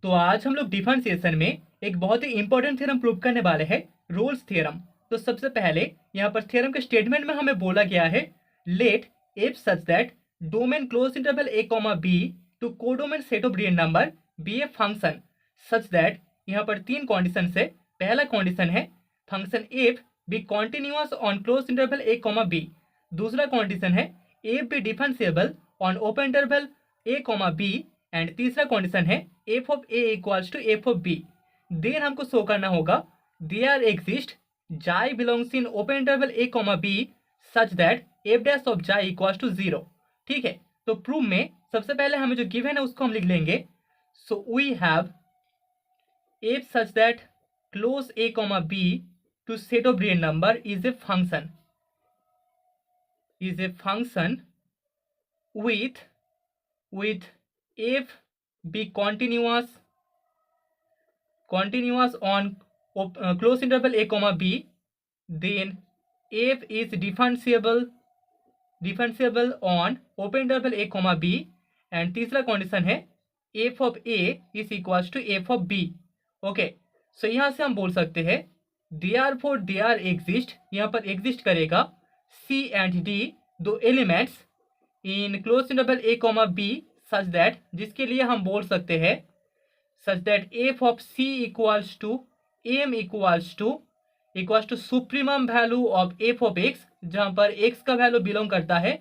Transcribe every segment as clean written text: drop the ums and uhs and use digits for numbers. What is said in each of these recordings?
तो आज हम लोग डिफरेंशिएशन में एक बहुत ही इंपॉर्टेंट थ्योरम प्रूव करने वाले हैं, रोल्स थ्योरम। तो सबसे पहले यहाँ पर थ्योरम के स्टेटमेंट में हमें बोला गया है let if such that domain close interval a comma B to codomain set of real number be a function such that. यहाँ पर तीन कंडीशन है। पहला कंडीशन है function F be continuous on close interval a comma B. दूसरा condition है F be differentiable on open interval a comma B. And तीसरा condition है F of A equals to F of B. Then हमको show करना होगा they are exist xi belongs in open interval A comma B such that F dash of xi equals to 0। ठीक है, तो proof में सबसे पहले हमें जो गिवन है उसको हम लिख लेंगे। So we have F such that close A comma B to set of real number is a function with f be continuous on close interval a comma b, then f is differentiable on open interval a comma b, and तीसरा condition है f of a is equals to f of b। Okay, so यहाँ से हम बोल सकते हैं therefore there exist, यहाँ पर एग्जिस्ट करेगा c एंड d दो elements in close interval a comma b such that, जिसके लिए हम बोल सकते हैं such that f of c equals to M equals to supremum value of F of x, जहां पर x का वैल्यू बिलोंग करता है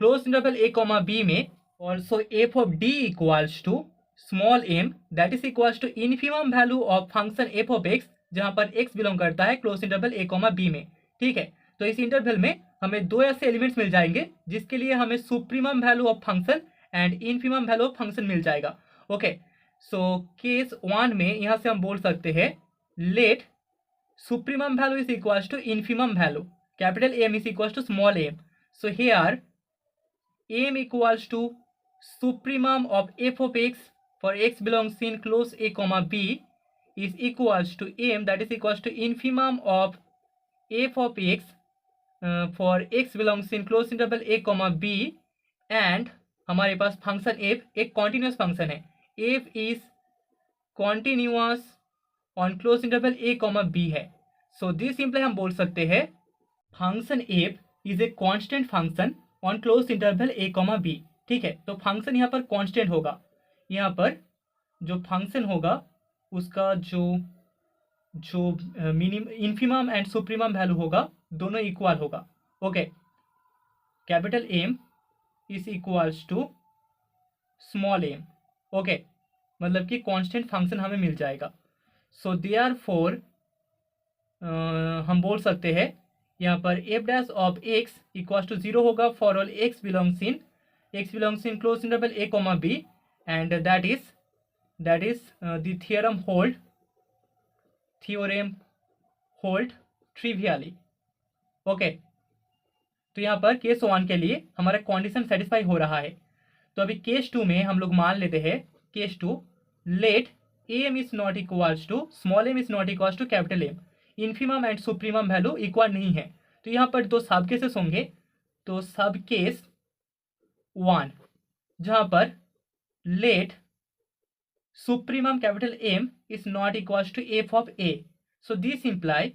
close interval a comma b में। Also f of d equals to small m that is equals to infimum value of function f of x, जहां पर x belong करता है close interval a comma b में। ठीक है, तो इस इंटरवल में हमें दो ऐसे एलिमेंट्स मिल जाएंगे जिसके लिए हमें supremum value of function and infimum value of function मिल जाएगा। ओके, सो केस 1 में यहां से हम बोल सकते हैं let supremum value is equals to infimum value, capital M is equals to small M. So here M equals to supremum of F of x for x belongs in close A comma b is equals to M that is equals to infimum of F of x for x belongs in close interval A comma B. And हमारे पास function f एक continuous function है, f is continuous on close interval A comma B है। So this simply हम बोल सकते हैं function F is a constant function on close interval A comma B. ठीक है, तो फंक्शन यहाँ पर कांस्टेंट होगा। यहाँ पर जो फंक्शन होगा उसका जो minimum infimum and supremum value होगा दोनों इक्वल होगा। Okay, capital M is equals to small M. ओके, मतलब कि कांस्टेंट फंक्शन हमें मिल जाएगा। सो देयरफॉर हम बोल सकते हैं यहाँ पर F dash of x equals to 0 होगा for all x belongs in close interval A comma B, and that is the theorem hold trivially. Okay, तो यहाँ पर केस 1 के लिए हमारा कंडीशन सेटिस्फाई हो रहा है। तो अभी केस 2 में हम लोग मान लेते हैं case 2 let M is not equals to small M is not equals to capital M, infimum and supremum value equal नहीं है। तो यहाँ पर दो सब केसेस होंगे। तो सब केस 1 जहाँ पर let supremum capital M is not equals to F of A, so this imply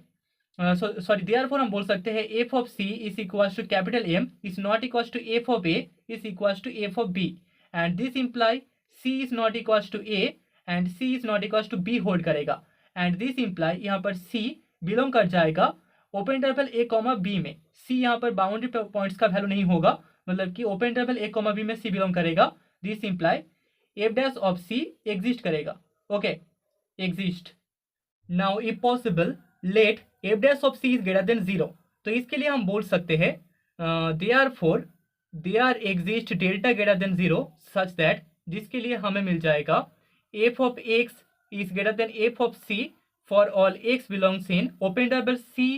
therefore हम बोल सकते हैं F of C is equals to capital M is not equals to F of A is equals to F of B, and this imply C is not equals to A and C is not equals to B hold करेगा। And this imply यहाँ पर C belong कर जाएगा open interval ए comma b में। सी यहाँ पर boundary points का value नहीं होगा, मतलब कि ओपन इंटरवल ए कॉमा बी में सी बिलोंग करेगा। This imply f dash of c exist करेगा। Okay, exist. Now if possible let F dash of C is greater than 0, तो इसके लिए हम बोल सकते हैं therefore there exist delta greater than 0 such that, जिसके लिए हमें मिल जाएगा f of x is greater than f of c for all x belongs in open interval c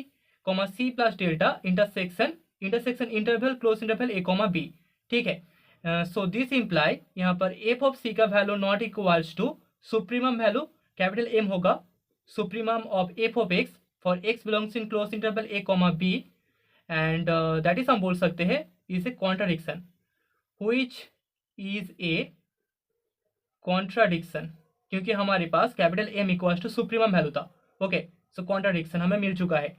comma c plus delta intersection interval close interval A comma B. ठीक है, so this imply यहाँ पर F of सी का value not equals to supremum value capital M होगा, supremum of F of x for x belongs in close interval A comma B, and that is हम बोल सकते हैं is a contradiction, which is a contradiction. क्योंकि हमारे पास capital M equals to supremum value था। Okay, so contradiction हमें मिल चुका है।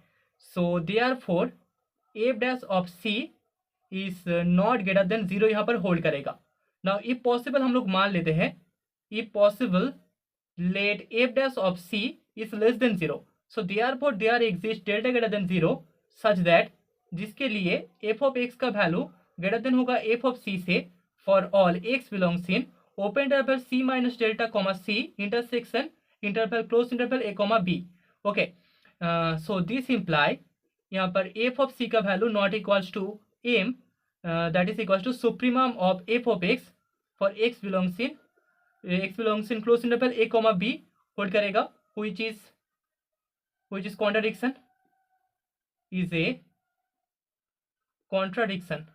So therefore f dash of C is not greater than 0 यहाँ पर होल्ड करेगा। नाउ इफ पॉसिबल हम लोग मान लेते हैं, if possible let F dash of C is less than 0, so therefore there exist delta greater than 0 such that, जिसके लिए एफ ऑफ एक्स का वैल्यू ग्रेटर देन होगा एफ ऑफ सी से for all x belongs in open interval C minus delta comma C intersection interval close interval A comma B. Okay, so this imply यहाँ पर F of सी का value not equals to M, that is equals to supremum of F of x for x belongs in close interval A comma B hold करेगा, which is contradiction, is a contradiction.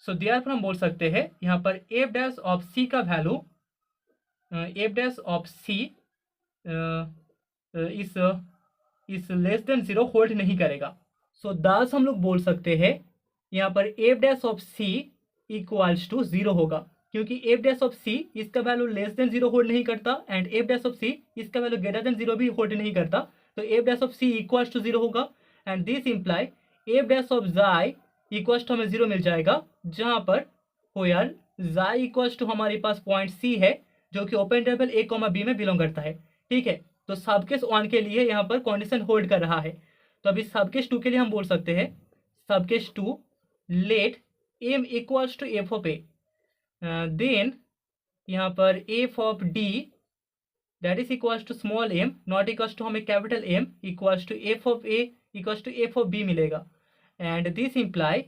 So therefore हम बोल सकते हैं यहाँ पर f dash of c का value f dash of c इस less than 0 hold नहीं करेगा। सो दास हम लोग बोल सकते हैं यहाँ पर f dash of c equals to 0 होगा, क्योंकि f डैश ऑफ c इसका वैल्यू लेस देन 0 होल्ड नहीं करता and f dash of c इसका वैल्यू ग्रेटर देन 0 भी होल्ड नहीं करता, तो f dash of c equals to 0 होगा and this imply f dash of xi equals to हमें 0 मिल जाएगा, जहाँ पर हो यार xi इक्वल्स टू हमारे पास पॉइंट c है जो कि open interval a comma b में बिलोंग करता है। ठीक है, तो सब केस 1 के लिए यहाँ पर कंडीशन होल्ड कर रहा है। तो अभी सब केस 2 के लिए हम बोल सकते हैं sub case 2 let m equals to f of a, then यहाँ पर F of d that is equals to small m not equals to हमें capital M equals to F of A equals to F of b मिलेगा and this imply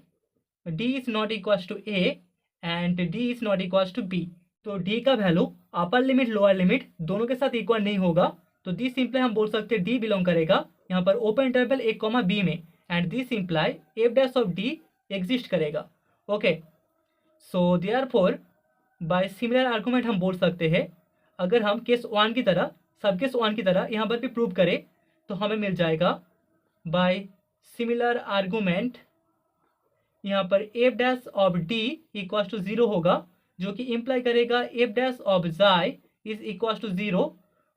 d is not equals to A and d is not equals to b. तो d का value upper limit lower limit दोनों के साथ equal नहीं होगा, तो this imply हम बोल सकते हैं डी बिलोंग करेगा यहाँ पर ओपन इंटरवल ए कॉमा बी में and this imply f dash of d exist करेगा। Okay, so therefore by similar argument हम बोल सकते हैं, अगर हम केस 1 की तरह सब केस 1 की तरह यहाँ पर भी प्रूव करें तो हमें मिल जाएगा बाय सिमिलर आर्गूमेंट यहाँ पर F dash of D equals to 0 होगा, जो कि इम्प्लाई करेगा F dash of xi is equals to 0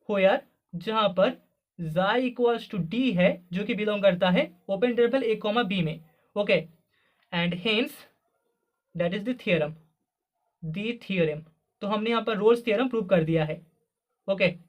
हो यार, जहाँ पर xi इक्वल्स टू डी है जो कि बिलोंग करता है ओपन इंटरवल ए कॉमा बी में। Okay, and hence that is the theorem. तो हमने यहाँ पर रोल्स थ्योरम प्रूव कर दिया है। ओके।